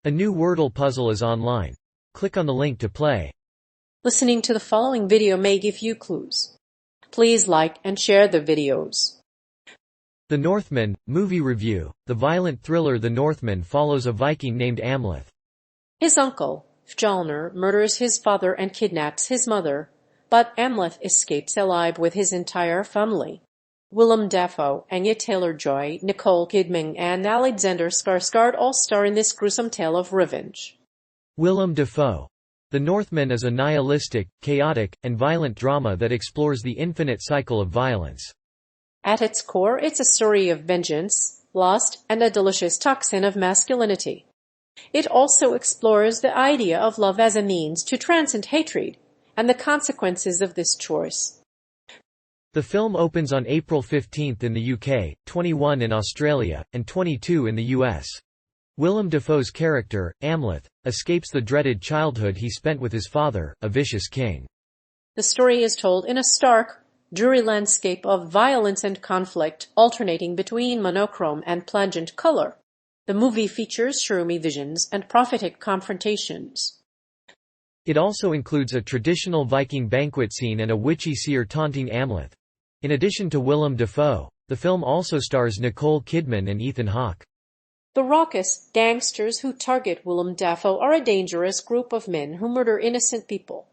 A new Wordle puzzle is online. Click on the link to play. Listening to the following video may give you clues. Please like and share the videos. The Northman, movie review. The violent thriller The Northman follows a Viking named Amleth. His uncle, Fjolnir, murders his father and kidnaps his mother, but Amleth escapes alive with his entire family. Willem Dafoe, Anya Taylor-Joy, Nicole Kidman and Alexander Skarsgård all star in this gruesome tale of revenge. Willem Dafoe. The Northman is a nihilistic, chaotic, and violent drama that explores the infinite cycle of violence. At its core, it's a story of vengeance, lust, and a delicious toxin of masculinity. It also explores the idea of love as a means to transcend hatred, and the consequences of this choice. The film opens on April 15 in the UK, 21 in Australia, and 22 in the US. Willem Dafoe's character, Amleth, escapes the dreaded childhood he spent with his father, a vicious king. The story is told in a stark, dreary landscape of violence and conflict, alternating between monochrome and plangent color. The movie features shroomy visions and prophetic confrontations. It also includes a traditional Viking banquet scene and a witchy seer taunting Amleth. In addition to Willem Dafoe, the film also stars Nicole Kidman and Ethan Hawke. The raucous gangsters who target Willem Dafoe are a dangerous group of men who murder innocent people.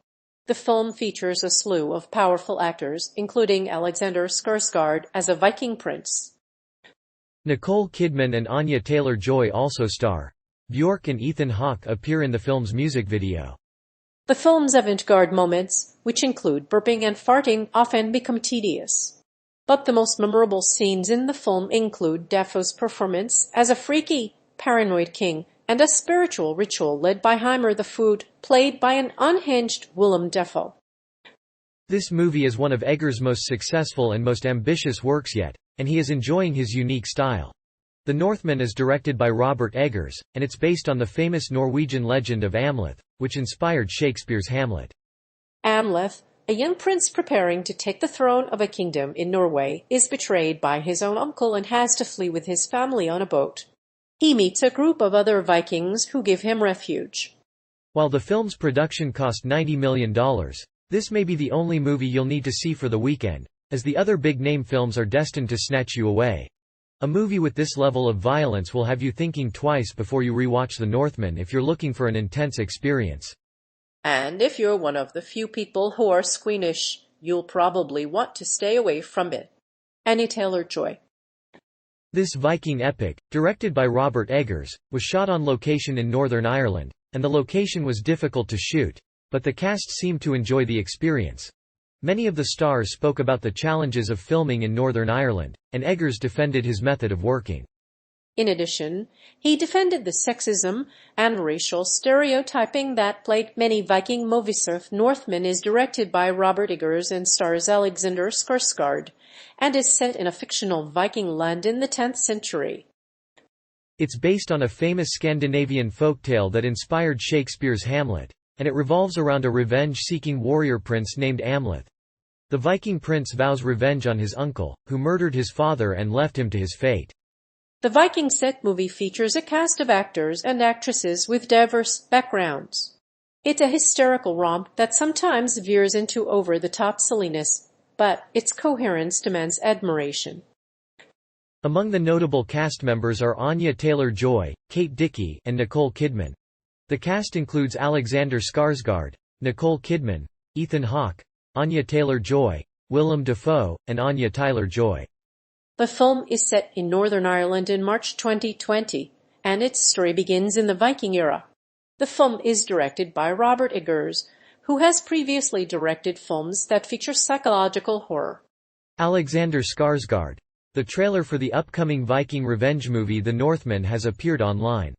The film features a slew of powerful actors, including Alexander Skarsgård as a Viking prince. Nicole Kidman and Anya Taylor-Joy also star. Bjork and Ethan Hawke appear in the film's music video. The film's avant-garde moments, which include burping and farting, often become tedious. But the most memorable scenes in the film include Dafoe's performance as a freaky, paranoid king and a spiritual ritual led by Heimer the Food, played by an unhinged Willem Dafoe. This movie is one of Eggers' most successful and most ambitious works yet, and he is enjoying his unique style. The Northman is directed by Robert Eggers, and it's based on the famous Norwegian legend of Amleth, which inspired Shakespeare's Hamlet. Amleth, a young prince preparing to take the throne of a kingdom in Norway, is betrayed by his own uncle and has to flee with his family on a boat. He meets a group of other Vikings who give him refuge. While the film's production cost $90 million, this may be the only movie you'll need to see for the weekend, as the other big-name films are destined to snatch you away. A movie with this level of violence will have you thinking twice before you rewatch The Northman if you're looking for an intense experience. And if you're one of the few people who are squeamish, you'll probably want to stay away from it. Anya Taylor-Joy. This Viking epic, directed by Robert Eggers, was shot on location in Northern Ireland, and the location was difficult to shoot, but the cast seemed to enjoy the experience. Many of the stars spoke about the challenges of filming in Northern Ireland, and Eggers defended his method of working. In addition, he defended the sexism and racial stereotyping that plagued many Viking movies. Northman is directed by Robert Eggers and stars Alexander Skarsgård, and is set in a fictional Viking land in the 10th century. It's based on a famous Scandinavian folktale that inspired Shakespeare's Hamlet, and it revolves around a revenge-seeking warrior prince named Amleth. The Viking prince vows revenge on his uncle, who murdered his father and left him to his fate. The Viking set movie features a cast of actors and actresses with diverse backgrounds. It's a hysterical romp that sometimes veers into over-the-top silliness, but its coherence demands admiration. Among the notable cast members are Anya Taylor-Joy, Kate Dickie, and Nicole Kidman. The cast includes Alexander Skarsgård, Nicole Kidman, Ethan Hawke, Anya Taylor-Joy, Willem Dafoe, and Anya Taylor-Joy. The film is set in Northern Ireland in March 2020, and its story begins in the Viking era. The film is directed by Robert Eggers, who has previously directed films that feature psychological horror. Alexander Skarsgård. The trailer for the upcoming Viking revenge movie The Northman has appeared online.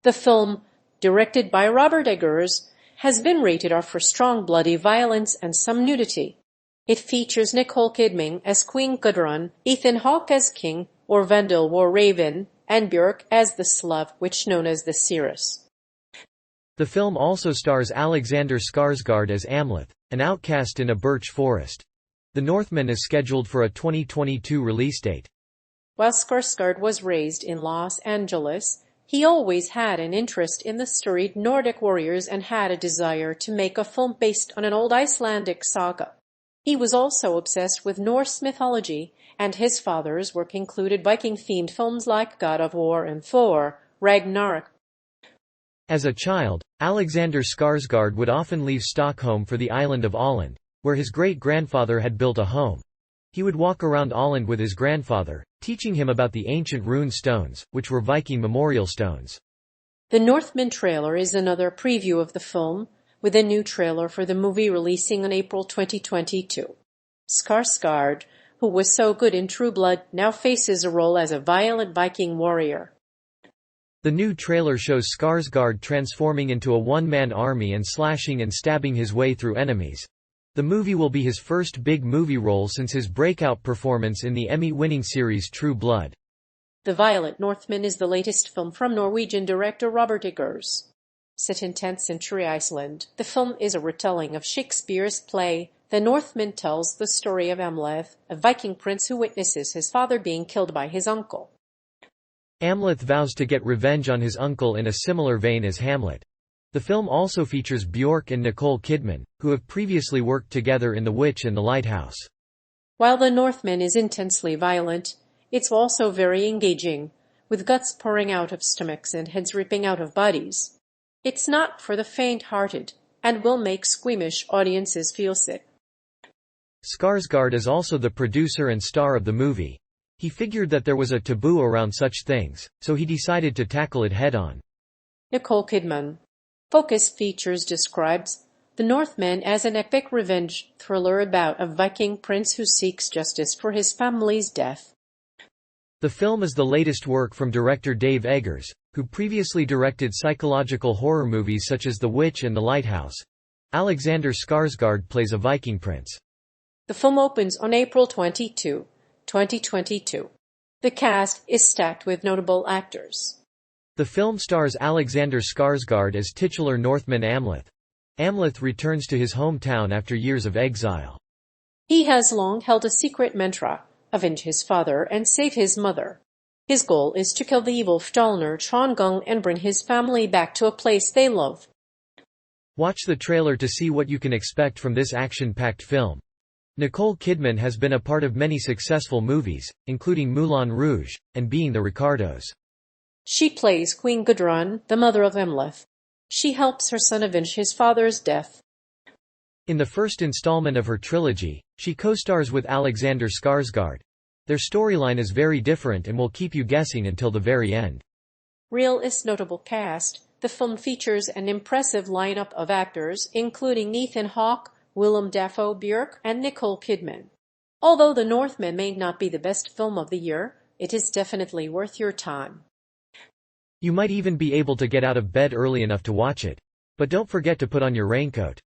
The film, directed by Robert Eggers, has been rated R for strong bloody violence and some nudity. It features Nicole Kidman as Queen Gudrun, Ethan Hawke as King Orvandil Warraven, and Björk as the Slav witch known as the Seeress. The film also stars Alexander Skarsgård as Amleth, an outcast in a birch forest. The Northman is scheduled for a 2022 release date. While Skarsgård was raised in Los Angeles, He always had an interest in the storied Nordic warriors and had a desire to make a film based on an old Icelandic saga. He was also obsessed with Norse mythology, and his father's work included Viking-themed films like God of War and Thor, Ragnarok. As a child, Alexander Skarsgård would often leave Stockholm for the island of Åland, where his great-grandfather had built a home. He would walk around Åland with his grandfather, teaching him about the ancient rune stones, which were Viking memorial stones. The Northman trailer is another preview of the film, with a new trailer for the movie releasing in April 2022. Skarsgård, who was so good in True Blood, now faces a role as a violent Viking warrior. The new trailer shows Skarsgård transforming into a one-man army and slashing and stabbing his way through enemies. The movie will be his first big movie role since his breakout performance in the Emmy-winning series True Blood. The Violent Northman is the latest film from Norwegian director Robert Eggers. Set in 10th century Iceland, the film is a retelling of Shakespeare's play. The Northman tells the story of Amleth, a Viking prince who witnesses his father being killed by his uncle. Amleth vows to get revenge on his uncle in a similar vein as Hamlet. The film also features Björk and Nicole Kidman, who have previously worked together in The Witch and the Lighthouse. While The Northman is intensely violent, it's also very engaging, with guts pouring out of stomachs and heads ripping out of bodies. It's not for the faint-hearted, and will make squeamish audiences feel sick. Skarsgård is also the producer and star of the movie. He figured that there was a taboo around such things, so he decided to tackle it head-on. Nicole Kidman. Focus Features describes The Northman as an epic revenge thriller about a Viking prince who seeks justice for his family's death. The film is the latest work from director Dave Eggers, who previously directed psychological horror movies such as The Witch and The Lighthouse. Alexander Skarsgård plays a Viking prince. The film opens on April 22, 2022. The cast is stacked with notable actors. The film stars Alexander Skarsgård as titular Northman Amleth. Amleth returns to his hometown after years of exile. He has long held a secret mantra: avenge his father and save his mother. His goal is to kill the evil Fjolnir Trongung and bring his family back to a place they love. Watch the trailer to see what you can expect from this action-packed film. Nicole Kidman has been a part of many successful movies, including Moulin Rouge, and Being the Ricardos. She plays Queen Gudrun, the mother of Amleth. She helps her son avenge his father's death. In the first installment of her trilogy, she co-stars with Alexander Skarsgård. Their storyline is very different and will keep you guessing until the very end. REEL Notable cast. The film features an impressive lineup of actors, including Ethan Hawke, Willem Dafoe, Björk, and Nicole Kidman. Although The Northman may not be the best film of the year, it is definitely worth your time. You might even be able to get out of bed early enough to watch it. But don't forget to put on your raincoat.